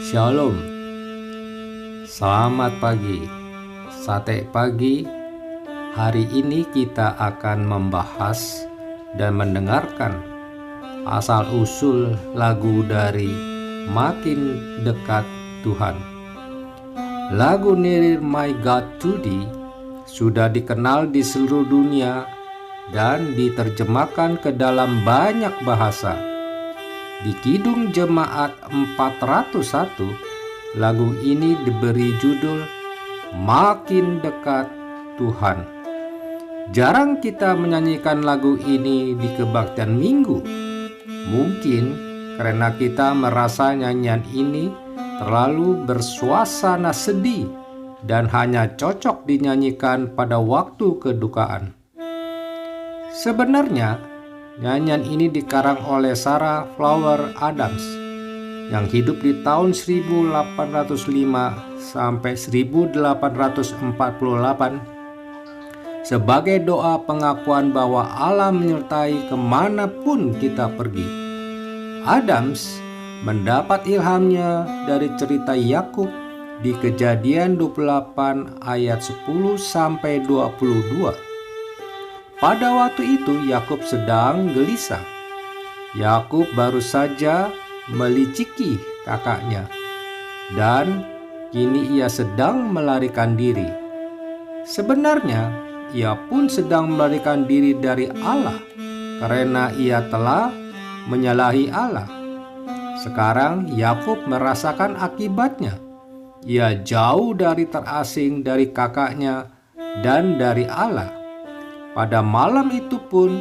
Shalom, selamat pagi. Sate pagi. Hari ini kita akan membahas dan mendengarkan asal-usul lagu dari Makin Dekat Tuhan. Lagu Nearer My God to Thee sudah dikenal di seluruh dunia dan diterjemahkan ke dalam banyak bahasa. Di Kidung Jemaat 401, lagu ini diberi judul Makin Dekat Tuhan. Jarang kita menyanyikan lagu ini di kebaktian minggu. Mungkin karena kita merasa nyanyian ini terlalu bersuasana sedih dan hanya cocok dinyanyikan pada waktu kedukaan. Sebenarnya, nyanyian ini dikarang oleh Sarah Flower Adams yang hidup di tahun 1805 sampai 1848 sebagai doa pengakuan bahwa Allah menyertai kemanapun kita pergi. Adams mendapat ilhamnya dari cerita Yakub di Kejadian 28 ayat 10 sampai 22. Pada waktu itu Yakub sedang gelisah. Yakub baru saja meliciki kakaknya dan kini ia sedang melarikan diri. Sebenarnya ia pun sedang melarikan diri dari Allah karena ia telah menyalahi Allah. Sekarang Yakub merasakan akibatnya. Ia jauh dari terasing dari kakaknya dan dari Allah. Pada malam itu pun,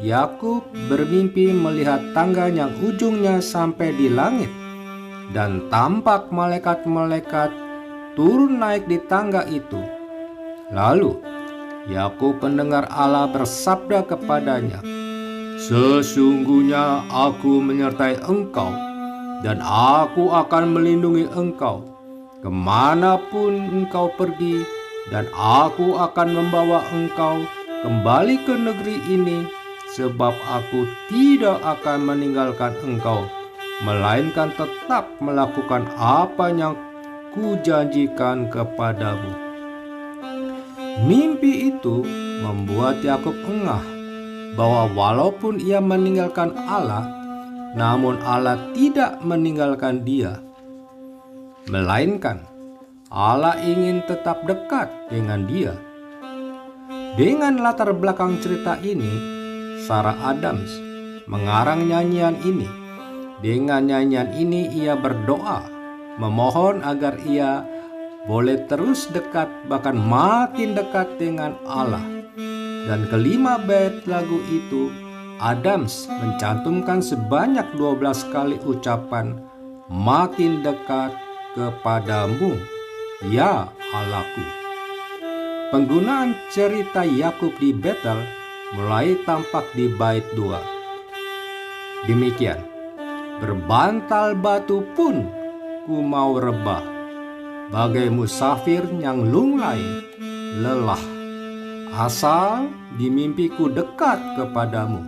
Yakub bermimpi melihat tangga yang ujungnya sampai di langit, dan tampak malaikat-malaikat turun naik di tangga itu. Lalu, Yakub mendengar Allah bersabda kepadanya, "Sesungguhnya aku menyertai engkau, dan aku akan melindungi engkau kemanapun engkau pergi, dan aku akan membawa engkau kembali ke negeri ini, sebab aku tidak akan meninggalkan engkau, melainkan tetap melakukan apa yang kujanjikan kepadamu." Mimpi itu membuat Yakub engah bahwa walaupun ia meninggalkan Allah, namun Allah tidak meninggalkan dia, melainkan Allah ingin tetap dekat dengan dia. Dengan latar belakang cerita ini, Sarah Adams mengarang nyanyian ini. Dengan nyanyian ini ia berdoa, memohon agar ia boleh terus dekat, bahkan makin dekat dengan Allah. Dan kelima bait lagu itu, Adams mencantumkan sebanyak 12 kali ucapan makin dekat kepadamu, ya Allahku. Penggunaan cerita Yakub di Betel mulai tampak di bait 2. Demikian, berbantal batu pun ku mau rebah, bagai musafir yang lunglai lelah. Asal di mimpiku dekat kepadamu,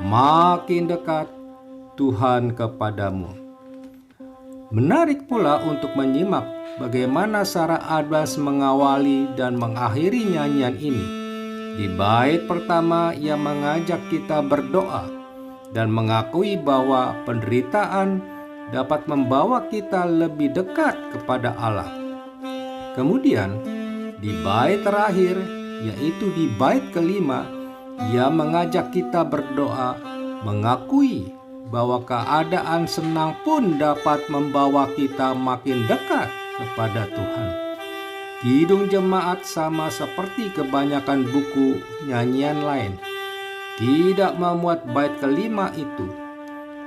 makin dekat Tuhan kepadamu. Menarik pula untuk menyimak bagaimana Sarah Adams mengawali dan mengakhiri nyanyian ini. Di bait pertama ia mengajak kita berdoa dan mengakui bahwa penderitaan dapat membawa kita lebih dekat kepada Allah. Kemudian di bait terakhir, yaitu di bait kelima, ia mengajak kita berdoa, mengakui bahwa keadaan senang pun dapat membawa kita makin dekat kepada Tuhan. Kidung Jemaat sama seperti kebanyakan buku nyanyian lain, tidak memuat bait kelima itu.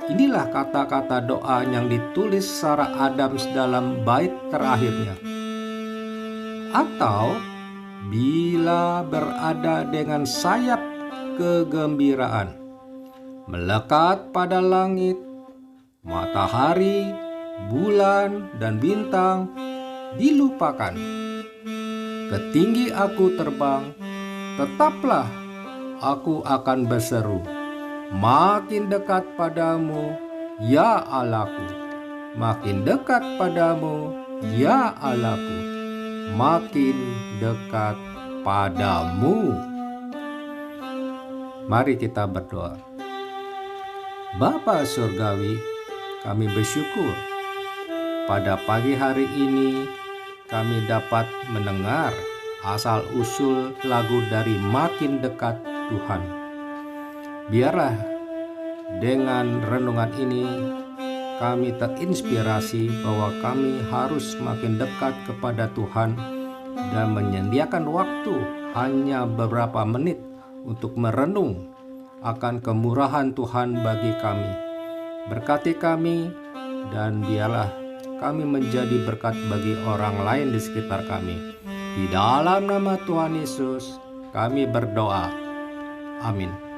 Inilah kata-kata doa yang ditulis Sarah Adams dalam bait terakhirnya. Atau, bila berada dengan sayap kegembiraan, melekat pada langit, matahari, bulan, dan bintang dilupakan. Ketinggi aku terbang, tetaplah aku akan berseru, makin dekat padamu, ya Allahku. Makin dekat padamu, ya Allahku. Makin dekat padamu. Mari kita berdoa. Bapa Surgawi, kami bersyukur pada pagi hari ini kami dapat mendengar asal-usul lagu dari Makin Dekat Tuhan. Biarlah dengan renungan ini kami terinspirasi bahwa kami harus makin dekat kepada Tuhan dan menyediakan waktu hanya beberapa menit untuk merenung akan kemurahan Tuhan bagi kami. Berkati kami dan biarlah kami menjadi berkat bagi orang lain di sekitar kami. Di dalam nama Tuhan Yesus kami berdoa. Amin.